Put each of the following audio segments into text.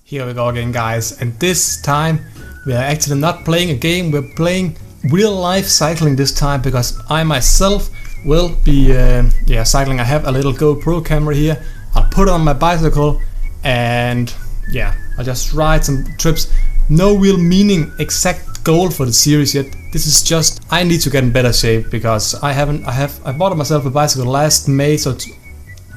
Here we go again, guys, and this time we are actually not playing a game, we're playing real life cycling this time, because I myself will be cycling. I have a little GoPro camera here. I'll put it on my bicycle and yeah, I'll just ride some trips. No real exact goal for the series yet. This is just, I need to get in better shape because I bought myself a bicycle last May, so it's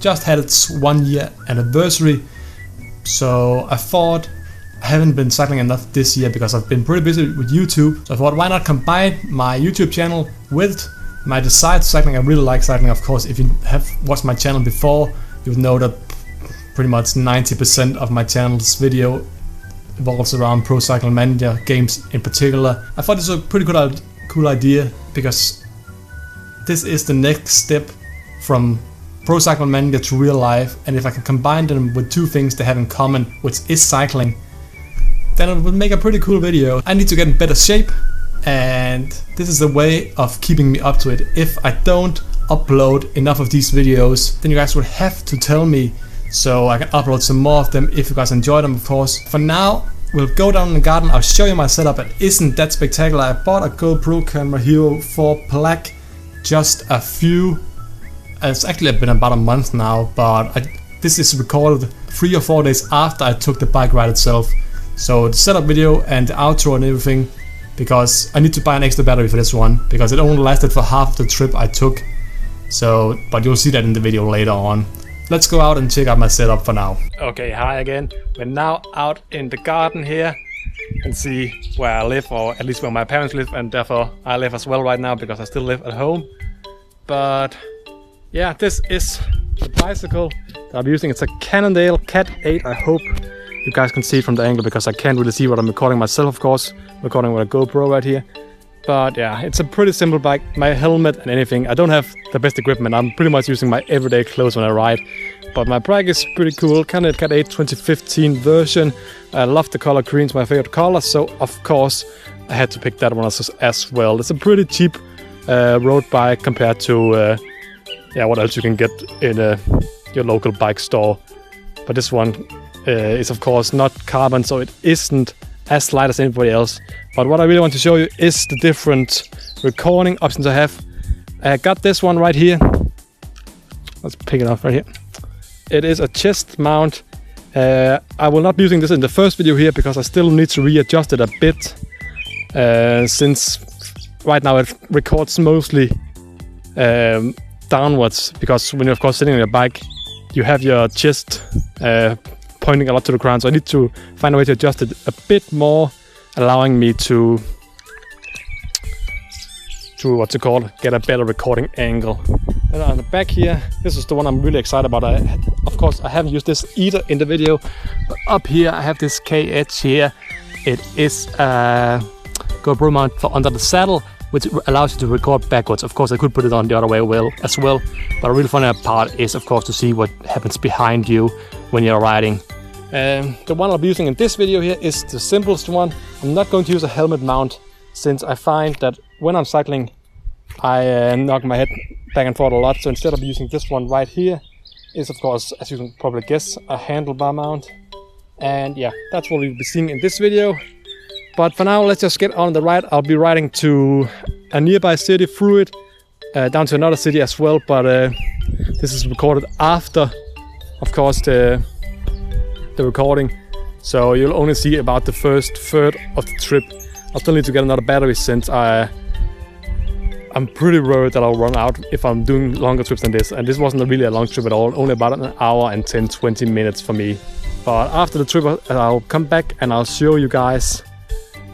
just had its 1 year anniversary. So I thought, I haven't been cycling enough this year because I've been pretty busy with YouTube. So I thought, why not combine my YouTube channel with my desire to cycling. I really like cycling, of course. If you have watched my channel before, you would know that pretty much 90% of my channel's video revolves around Pro Cycling Manager games in particular. I thought this was a pretty cool idea because this is the next step from Pro Cycling Manager to real life, and if I can combine them with two things they have in common, which is cycling, then it would make a pretty cool video. I need to get in better shape, and this is a way of keeping me up to it. If I don't upload enough of these videos, then you guys would have to tell me so I can upload some more of them if you guys enjoy them, of course. For now, we'll go down in the garden. I'll show you my setup. It isn't that spectacular. I bought a GoPro camera Hero 4 Black it's actually been about a month now, but this is recorded 3 or 4 days after I took the bike ride itself. So the setup video and the outro and everything, because I need to buy an extra battery for this one, because it only lasted for half the trip I took. So, but you'll see that in the video later on. Let's go out and check out my setup for now. Okay, hi again. We're now out in the garden here and see where I live, or at least where my parents live, and therefore I live as well right now because I still live at home. But yeah, this is the bicycle that I'm using. It's a Cannondale Cat 8. I hope you guys can see it from the angle because I can't really see what I'm recording myself, of course. I'm recording with a GoPro right here. But yeah, it's a pretty simple bike. My helmet and anything, I don't have the best equipment. I'm pretty much using my everyday clothes when I ride. But my bike is pretty cool. Cannondale Cat 8 2015 version. I love the color green, it's my favorite color. So of course I had to pick that one as well. It's a pretty cheap road bike compared to what else you can get in your local bike store. But this one is of course not carbon, so it isn't as light as anybody else. But what I really want to show you is the different recording options I have. I got this one right here. Let's pick it up right here. It is a chest mount. I will not be using this in the first video here because I still need to readjust it a bit, since right now it records mostly downwards, because when you're of course sitting on your bike, you have your chest pointing a lot to the ground. So I need to find a way to adjust it a bit more, allowing me to get a better recording angle. And on the back here, this is the one I'm really excited about. Of course, I haven't used this either in the video, but up here I have this K-Edge here. It is a GoPro mount for under the saddle, which allows you to record backwards. Of course, I could put it on the other way as well, but a really funny part is, of course, to see what happens behind you when you're riding. The one I'll be using in this video here is the simplest one. I'm not going to use a helmet mount, since I find that when I'm cycling, I knock my head back and forth a lot. So instead of using this one right here, is of course, as you can probably guess, a handlebar mount. And yeah, that's what we'll be seeing in this video. But for now, let's just get on the ride. I'll be riding to a nearby city, through it, down to another city as well. But this is recorded after, of course, the recording. So you'll only see about the first third of the trip. I'll still need to get another battery, since I'm pretty worried that I'll run out if I'm doing longer trips than this. And this wasn't really a long trip at all, only about an hour and 10-20 minutes for me. But after the trip, I'll come back and I'll show you guys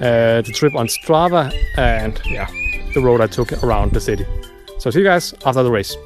the trip on Strava and yeah, the road I took around the city. So see you guys after the race.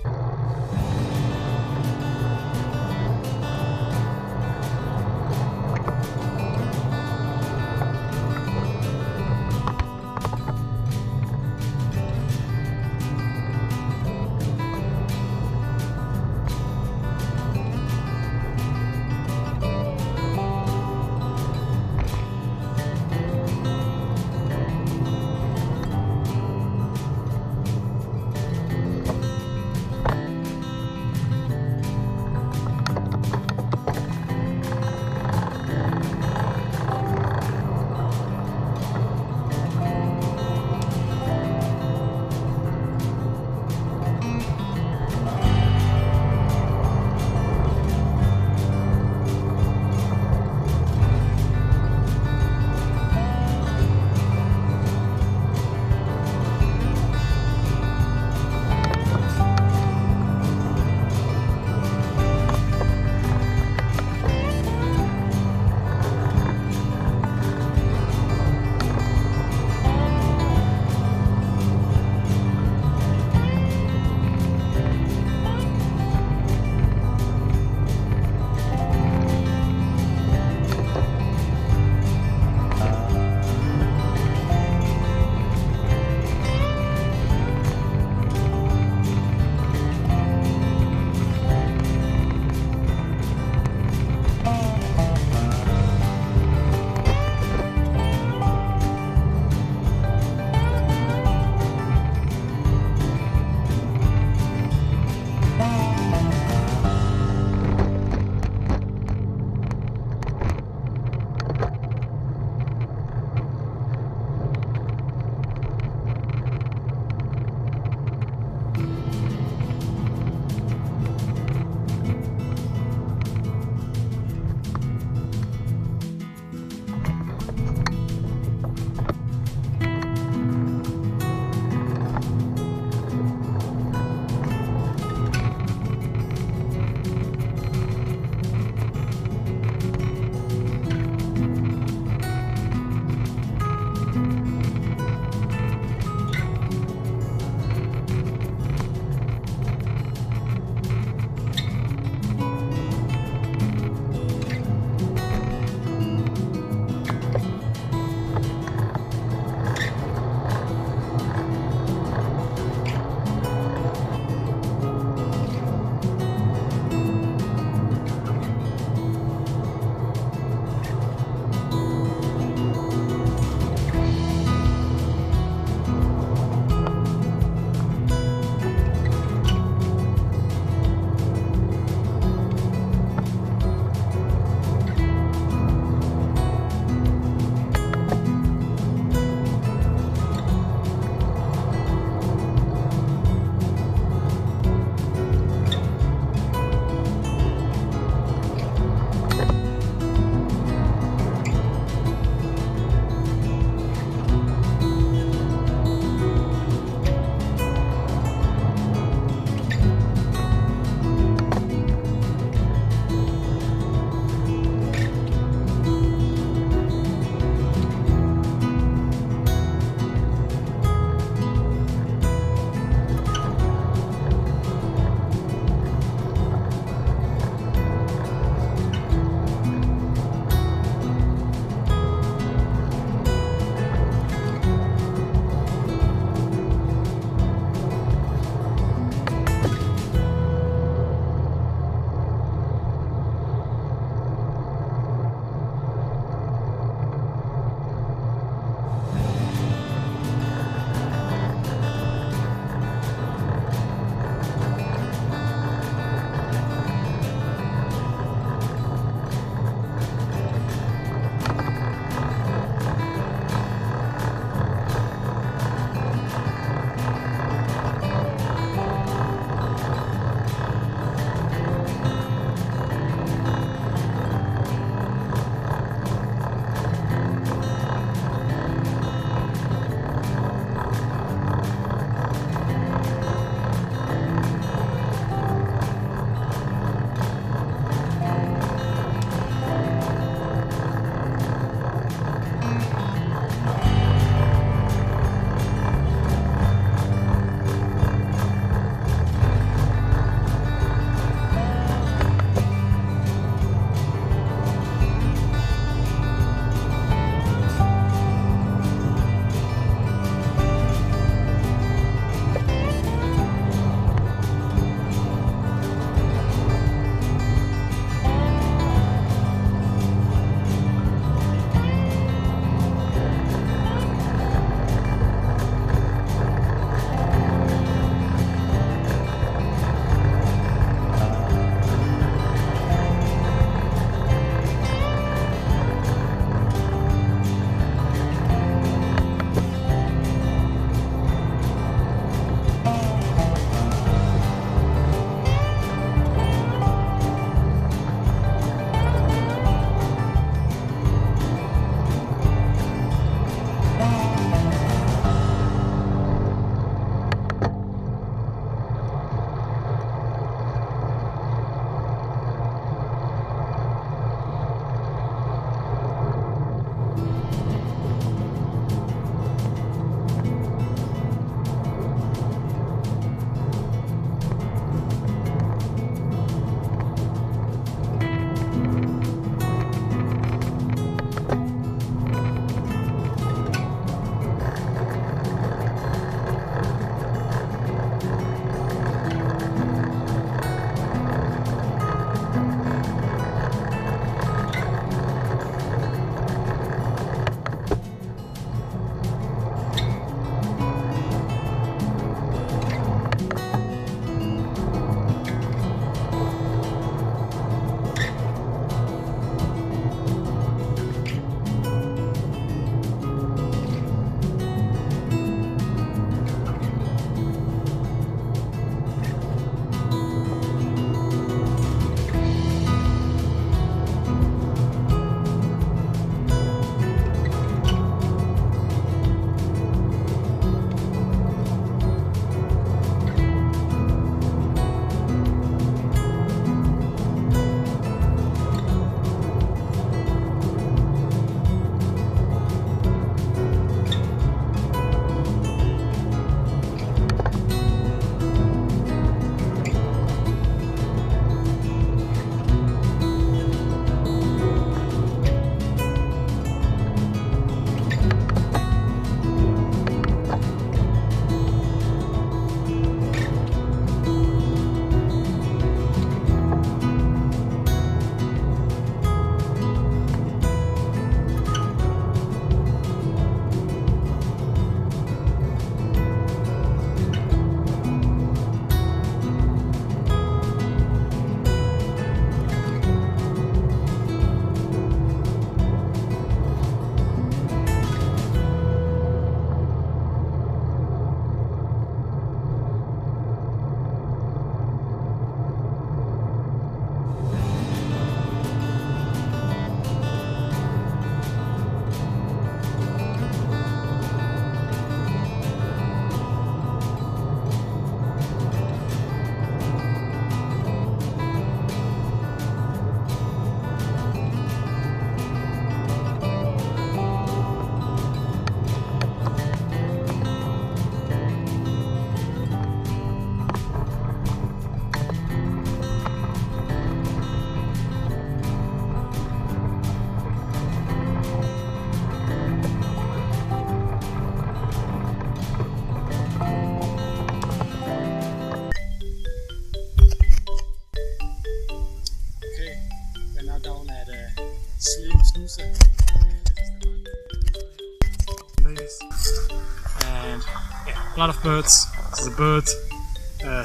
And yeah, a lot of birds. This is a bird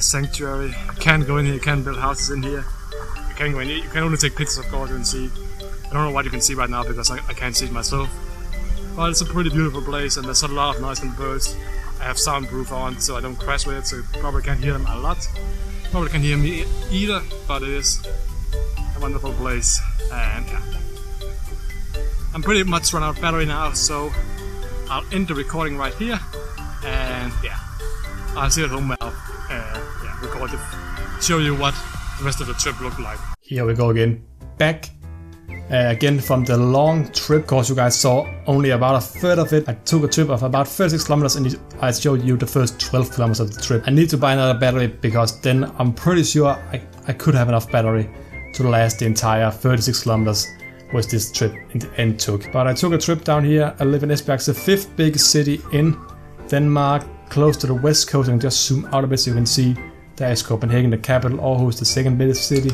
sanctuary. You can't go in here, you can't build houses in here. You can't go in here, you can only take pictures of course, you can see. I don't know what you can see right now because I can't see it myself. But it's a pretty beautiful place and there's a lot of nice little birds. I have soundproof on so I don't crash with it, so you probably can't hear them a lot. Probably can't hear me either, but it is a wonderful place. And yeah, I'm pretty much run out of battery now, so I'll end the recording right here. And yeah, I'll see you at home now. Record it, show you what the rest of the trip looked like. Here we go again, back again from the long trip. Cause you guys saw only about a third of it. I took a trip of about 36 kilometers and I showed you the first 12 kilometers of the trip. I need to buy another battery because then I'm pretty sure I could have enough battery to last the entire 36 kilometers which this trip in the end took. But I took a trip down here. I live in Esbjerg, the 5th biggest city in Denmark, close to the west coast. And just zoom out a bit so you can see there is Copenhagen, the capital, Aarhus, the 2nd biggest city,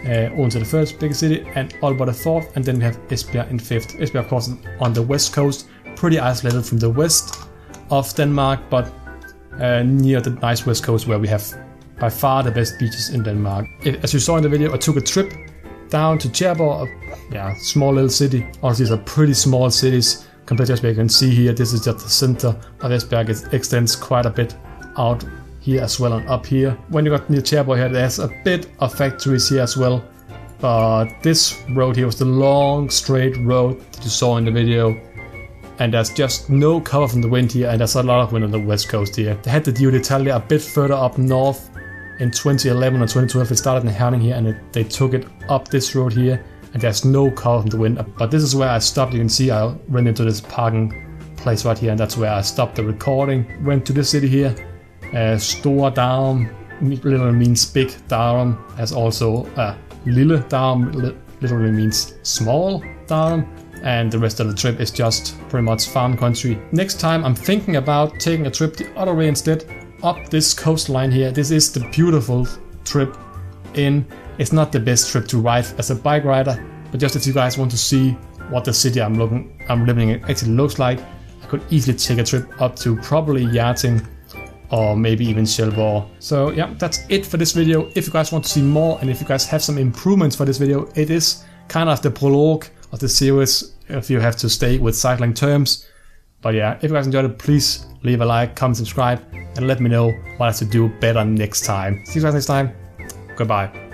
Odense, the 1st biggest city, and Aalborg, the 4th, and then we have Esbjerg in 5th. Esbjerg, of course, on the west coast, pretty isolated from the west of Denmark, but near the nice west coast where we have by far the best beaches in Denmark. As you saw in the video, I took a trip down to Tjæreborg, a small little city. All these are pretty small cities compared to Esbjerg. You can see here, this is just the center of Esbjerg. It extends quite a bit out here as well and up here. When you got near Tjæreborg here, there's a bit of factories here as well. But this road here was the long straight road that you saw in the video. And there's just no cover from the wind here, and there's a lot of wind on the west coast here. They had the Dio d'Italia a bit further up north in 2011 or 2012. It started in Herning here and they took it up this road here. And there's no cover from the wind. But this is where I stopped. You can see I ran into this parking place right here, and that's where I stopped the recording. Went to this city here. Store Darum literally means big. Darum has also Lille Darum literally means small Darum, and the rest of the trip is just pretty much farm country. Next time I'm thinking about taking a trip the other way instead, up this coastline here. This is the beautiful trip in. It's not the best trip to ride as a bike rider, but just if you guys want to see what the city I'm living in actually looks like, I could easily take a trip up to probably Hjerting or maybe even Sjælborg. So yeah, that's it for this video. If you guys want to see more and if you guys have some improvements for this video, it is kind of the prologue of the series if you have to stay with cycling terms. But yeah, if you guys enjoyed it, please leave a like, comment, subscribe, and let me know what I have to do better next time. See you guys next time. Goodbye.